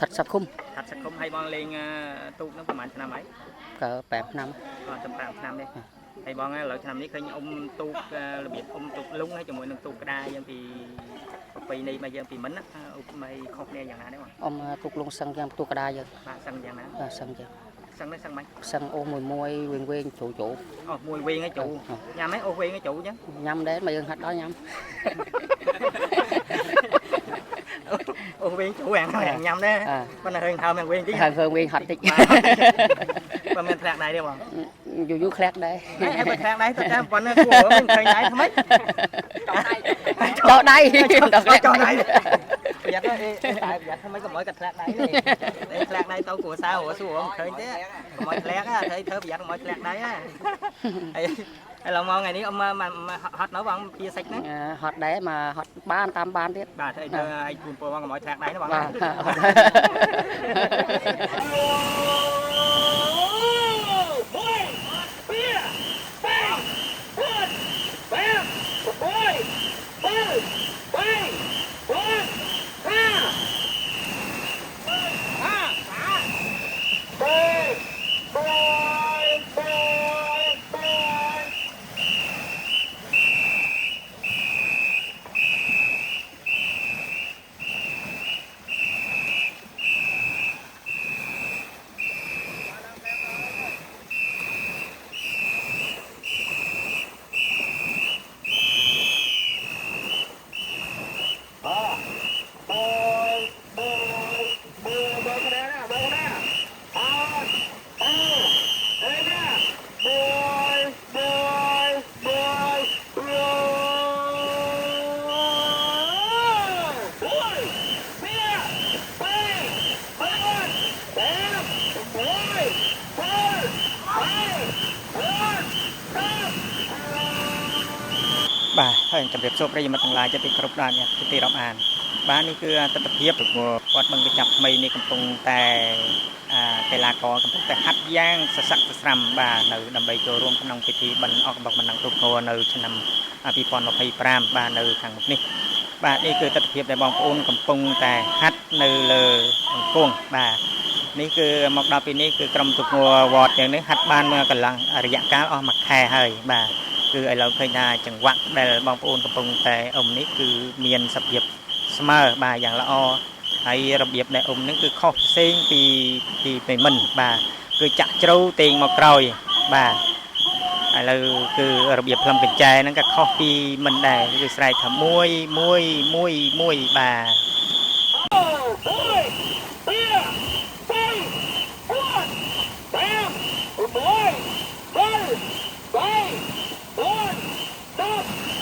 thật sắc khung ថាត់សឹកឃុំឲ្យបងលេងទូកហ្នឹងប្រហែលឆ្នាំហើយ cỡ 8 năm ចាំ5ឆ្នាំទេហើយបងឥឡូវឆ្នាំនេះឃើញអ៊ំទូករបៀបអ៊ំទូកលុងហើយជាមួយនឹងទូកក្តារយើងពីប្រពៃណីរបស់យើងពីមិនណាអ៊ុំមិនខុសគ្នាយ៉ាងណាទេបង ông tục lông sân cho tu cả đai giờ បាទសឹងយ៉ាងណា sân giờ សឹងនេះសឹងមិន sân ô mùi mùi quên quên chủ អូមួយវិញឲ្យជូញ៉ាំហ៎អូវិញឲ្យជូអញ្ចឹង nhâm đấy mà dân hạt đó nhâm អូវិញជូអាញ៉ាំដែរប៉ុន្តែរឿងថើមវិញតិច hàng hơn quên hạt tích បើមានធ្លាក់ដៃទេបង dù dù khét đấy ហើយបើធ្លាក់ដៃទៅតាមប៉ុណ្ណឹងគួរមិនឃើញដៃថ្មី cho đây ចោលដៃប្រយ័ត្នទេតែប្រយ័ត្នថ្មីកុំឲ្យកាត់ធ្លាក់ដៃទេធ្លាក់ដៃទៅគ្រួសាររស់សួរមិនឃើញទេកុំឲ្យធ្លាក់ធ្វើប្រយ័ត្នកុំឲ្យធ្លាក់ដៃហើយឡងមកថ្ងៃនេះអ៊ំហត់នៅបងពីសាច់ហ្នឹង hạt đấy mà hạt ban tam ban tiết បាទហើយធ្វើឲ្យគូនពូបងកុំឲ្យធ្លាក់ដៃណាបង បាទហើយជំរាបសួរប្រិយមិត្តទាំងឡាយជាទីគោរពដល់ជាទីរាប់អានបាទនេះគឺទស្សនវិជ្ជាគាត់បឹងកញ្ចប់ថ្មីនេះកំពុងតែកីឡាករកំពុងតែហាត់យ៉ាងសស័កសស្រាំបាទនៅដើម្បីចូលរួមក្នុងពិធីបិណ្ឌអកកំបុកបណ្ដឹងទូកងនៅឆ្នាំ2025បាទនៅខាងមុខនេះបាទនេះគឺទស្សនវិជ្ជាដែលបងប្អូនកំពុងតែហាត់នៅលើអង្គងបាទនេះគឺមកដល់ពេលនេះគឺក្រុមទូកងវត្តយ៉ាងនេះហាត់បានកន្លងរយៈកាលអស់មួយខែហើយបាទគឺឥឡូវឃើញថាចង្វាក់ដែលបងប្អូនកំពុងតែអ៊ំនេះគឺមានសភាពស្មើបាទយ៉ាងល្អហើយរបៀបដែលអ៊ំនេះគឺខុសផ្សេងពីមិនបាទគឺចាក់ជ្រៅតេងមកក្រោយបាទឥឡូវគឺរបៀបផ្លឹមកញ្ចែហ្នឹងក៏ខុសពីមិនដែរគឺស្រែកថាមួយបាទ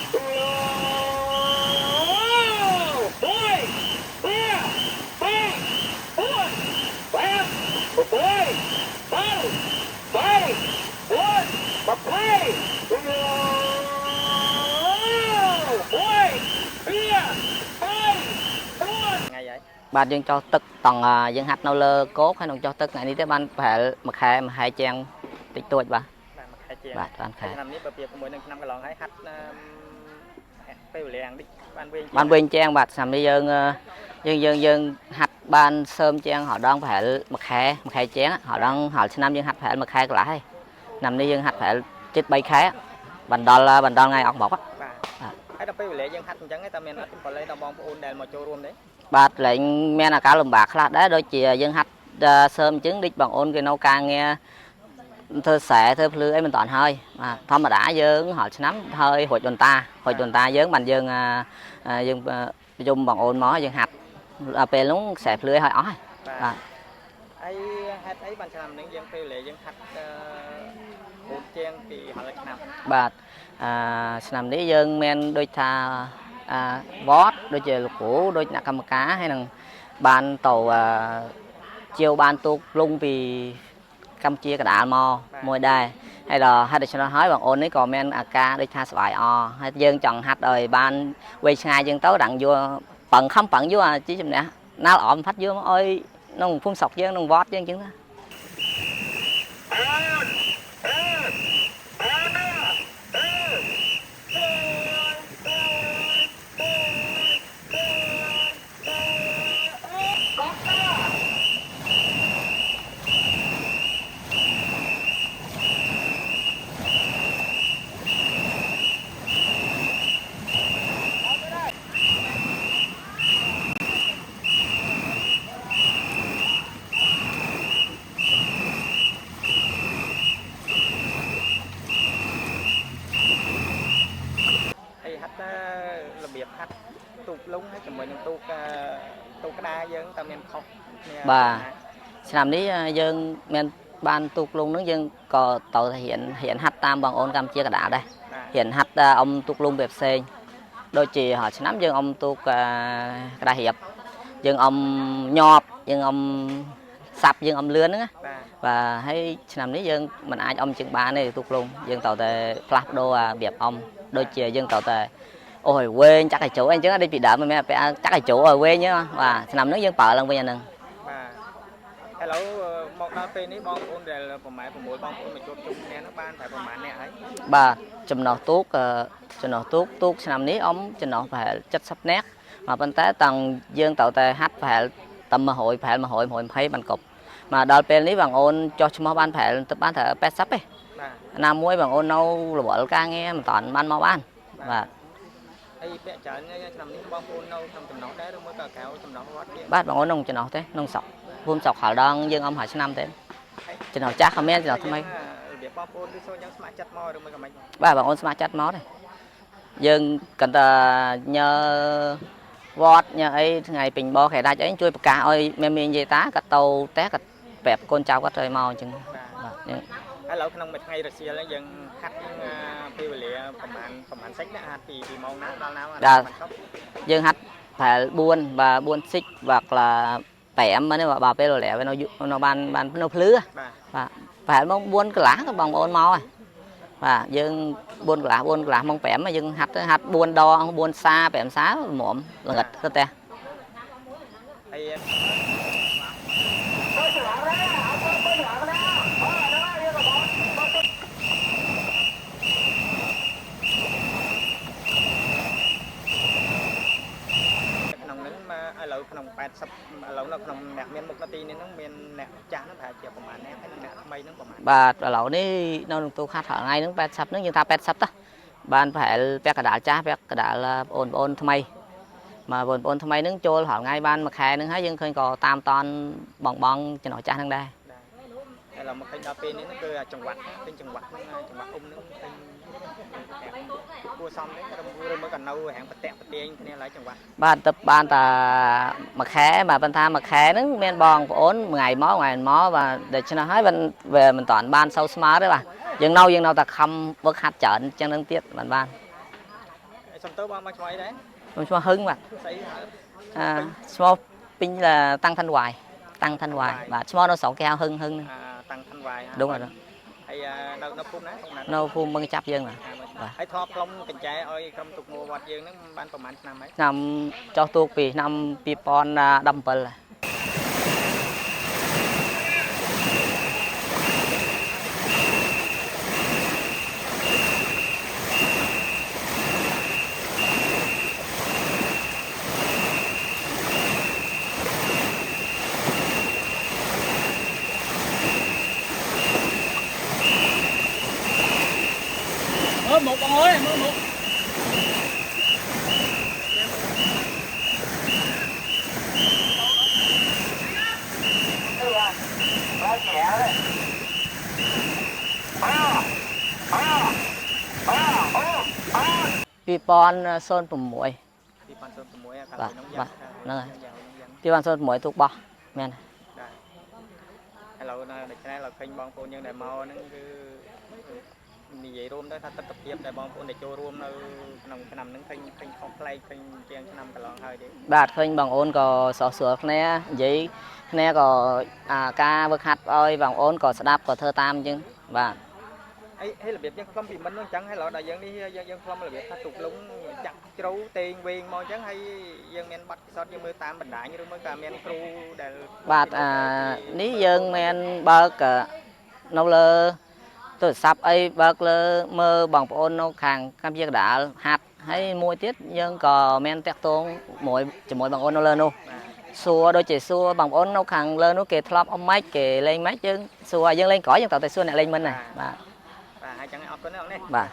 បាទយើងចោះទឹកតង់យើងហាត់នៅលើគោកហើយនឹងចោះទឹកថ្ងៃនេះទេបានប្រហែលមួយខែមួយហែជាងតិចតួចបាទមួយខែជាងបាទបានខែឆ្នាំនេះបើប្រៀបជាមួយនឹងឆ្នាំកន្លងហើយហាត់ពេលវេលានេះបានវិញជាងបាទឆ្នាំនេះយើងហាត់បានសើមជាងហៅដងប្រហែលមួយខែជាងហៅដងហៅឆ្នាំយើងហាត់ប្រហែលមួយខែកន្លះហើយឆ្នាំនេះយើងហាត់ប្រហែលជិត3ខែបណ្ដលថ្ងៃអកមកបាទហើយដល់ពេលវេលាយើងហាត់អញ្ចឹងតែមានអត់ប្រឡេដល់បងប្អូនដែលមកចូលរួមទេបាទលែងមានអាការលំបាកខ្លះដែរដូចជាយើងហាត់សើមអញ្ចឹងដូចបងអូនគេនៅការងារធ្វើខ្សែធ្វើភ្លឺអីមិនតាន់ហើយបាទធម្មតាយើងហៅឆ្នាំហើយរួចដូនតាយើងបានយើងប្រជុំបងអូនមកយើងហាត់ពេលនោះខ្សែភ្លឺឲ្យអស់ហើយបាទហើយហាត់អីបានឆ្នាំនេះយើងពេលវេលាយើងហាត់ហូតជាងពីហល់ឆ្នាំបាទឆ្នាំនេះយើងមានដូចថាវត្តដូចជាលោកគ្រូដូចអ្នកកម្មការហើយនឹងបានទៅជាវបានទូកលុងពីកម្ពុជាកណ្ដាលមកមួយដែរហើយដល់ហាត់ដូច្នោះហើយបងអូននេះក៏មានអាការដូចថាស្បាយអហើយយើងចង់ហាត់ឲ្យបានវែងឆ្ងាយជាងទៅដល់យកប៉ឹងខំប៉ឹងយកអាជីជំនះណាល់អមផាត់យកមកឲ្យក្នុងភូមិស្រុកយើងក្នុងវត្តយើងអញ្ចឹងណា ប ក្តារយើងតើមានខុស បាទឆ្នាំនេះយើងមានបានទូកលុងនឹងយើងក៏ទៅរៀនហាត់តាមបងអូនកម្ពុជាកដាលដែររៀនហាត់អុំទូកលុងផ្សេងដូចជាឆ្នាំយើងអុំទូកកដារៀបយើងអុំញប់យើងអុំសាប់យើងអុំលឿនហ្នឹងបាទហើយឆ្នាំនេះយើងមិនអាចអុំជើងបានទេទូកលុងយើងត្រូវតែផ្លាស់ប្ដូររបៀបអុំដូចជាយើងត្រូវតែអូយវែងចាក់ឲ្យចូលអញ្ចឹងដូចពីដើមមិនមែនចាក់ឲ្យចូលឲ្យវែងទេបាទឆ្នាំនេះយើងប្រើឡើងវិញអាហ្នឹងបាទឥឡូវមកដល់ពេលនេះបងប្អូនដែលប្រហែល6បងប្អូនមកជួបជុំគ្នានោះបានតែប្រហែលអ្នកហើយបាទចំណោះទូកឆ្នាំនេះអុំចំណោះប្រហែល70នាក់មកប៉ុន្តែតាំងយើងត្រូវតែហាត់ប្រហែលតែ100ប្រហែល120បានគ្រប់មកដល់ពេលនេះបងអូនចោះឈ្មោះបានប្រហែលទៅបានតែ80ទេណាមួយបងអូននៅរវល់ការងារមិនតាន់បានមកបានបាទហើយពាក់ច្រើនឆ្នាំនេះបងប្អូននៅក្នុងចំណោះដែរឬមួយក៏ក្រៅចំណោះវត្តទៀតបាទបងអូនក្នុងចំណោះទេក្នុងស្រុកភូមិស្រុកខលដងយើងអុំហើយឆ្នាំទេចំណោះចាស់ក៏មានចំណោះថ្មីរបៀបបងប្អូនឬសូនយ៉ាងស្ម័គ្រចិត្តមកឬមួយក៏មិនបាទបងអូនស្ម័គ្រចិត្តមកទេយើងគាត់តែញើវត្តញើអីថ្ងៃពេញបខែដាច់អីជួយប្រកាសឲ្យមេនិយាយតាគាត់ទៅតែគាត់ប្រាប់កូនចៅគាត់ទៅមកអញ្ចឹងបាទឥឡូវក្នុងមួយថ្ងៃរសៀលយើងហាត់ពេលវេលាប្រហែលសិចណាហាត់ពីម៉ោងណាដល់ណាយើងហាត់ប្រហែល4បាទ4សិចបាទក្លា5ហ្នឹងបាទពេលវេលានៅបាននៅភ្លឺបាទប្រហែលម៉ោង4កន្លះក៏បងប្អូនមកហើយបាទយើង4កន្លះម៉ោង5យើងហាត់4ដង4សា5សាហ្មងល្ងិតទៅតែឥឡូវក្នុង80ឥឡូវនៅក្នុងអ្នកមានមុខនាទីនេះហ្នឹងមានអ្នកចាស់ហ្នឹងប្រហែលជាប្រហែលអ្នកហើយអ្នកថ្មីហ្នឹងប្រហែលបាទឥឡូវនេះនៅក្នុងទូខាត់ថ្ងៃហ្នឹង80ហ្នឹងយើងថា80តាបានប្រហែលពាក់កណ្ដាលចាស់ពាក់កណ្ដាលបងប្អូនថ្មីមកបងប្អូនថ្មីហ្នឹងចូលរាល់ថ្ងៃបានមួយខែហ្នឹងហើយយើងឃើញក៏តាមតនបងចំណោះចាស់ហ្នឹងដែរឥឡូវមកឃើញដល់ពេលនេះហ្នឹងគឺចង្វាក់ពេញចង្វាក់ហ្នឹងចង្វាក់អ៊ុំហ្នឹងពេញគួរសមទេឬមកក៏នៅហាងប្រតាក់ប្រទៀងគ្នាឡើយចង្វាក់បាទទៅបានតែមួយខែបាទប៉ុន្តែមួយខែហ្នឹងមានបងប្អូនថ្ងៃមកបាទដូច្នេះហើយវាមិនតាន់បានសូវស្មើទេបាទយើងនៅតែខំវឹកហាត់ច្រើនអញ្ចឹងនឹងទៀតបានសំទោបងមកឆ្លៃដែរខ្ញុំឈ្មោះហឹងបាទស្អីឈ្មោះពេញlà Tăng Thanh Hoàiបាទឈ្មោះនៅស្រុកគេហៅហឹងតាំងខាន់វាយđúng rồi đó ហើយនៅភូមិណានៅភូមិមឹងចាប់យើងបាទហើយធ្លាប់ខ្លុំកញ្ចែឲ្យក្រុមទូកងវត្តយើងហ្នឹងបានប្រហែលឆ្នាំហើយឆ្នាំចោះទូកពីឆ្នាំ2017một con ơi mưa mộtពី2006បាទហ្នឹងហើយ2006ទូកបោះមែនឥឡូវនៅដូច្នេះเราឃើញបងប្អូនយើងដែលមកហ្នឹងគឺនិយាយរួមទៅថាទស្សនវិជ្ជាដែលបងប្អូនដែលចូលរួមនៅក្នុងឆ្នាំហ្នឹងឃើញខុសប្លែកឃើញជាងឆ្នាំកន្លងហើយទេបាទឃើញបងអូនក៏សោះស្រួលគ្នានិយាយគ្នាក៏ការវឹកហាត់ឲ្យបងអូនក៏ស្ដាប់ក៏ធ្វើតាមអញ្ចឹងបាទហើយរបៀបយើងខ្លុំពីមិនហ្នឹងអញ្ចឹងហើយឡូវដល់យើងនេះយើងខ្លុំរបៀបថាទូកលុងចាក់ជ្រៅតេងវែងមកអញ្ចឹងហើយយើងមានប័ណ្ណពិសោធន៍យើងមើលតាមបណ្ដាញឬមួយក៏មានគ្រូដែលបាទនេះយើងមានបើកនៅលើទូរស័ព្ទអីបើកលើមើលបងប្អូននៅខាងកម្ពុជាកណ្ដាលហាត់ហើយមួយទៀតយើងក៏មានតាក់ទងជាមួយបងប្អូននៅលើនោះសួរដូចជាសួរបងប្អូននៅខាងលើនោះគេធ្លាប់អមម៉េចគេលេងម៉េចយើងសួរយើងលេងក្រោយយើងត្រូវតែសួរអ្នកលេងមិនដែរបាទហើយចឹងអរគុណណាស់បាទ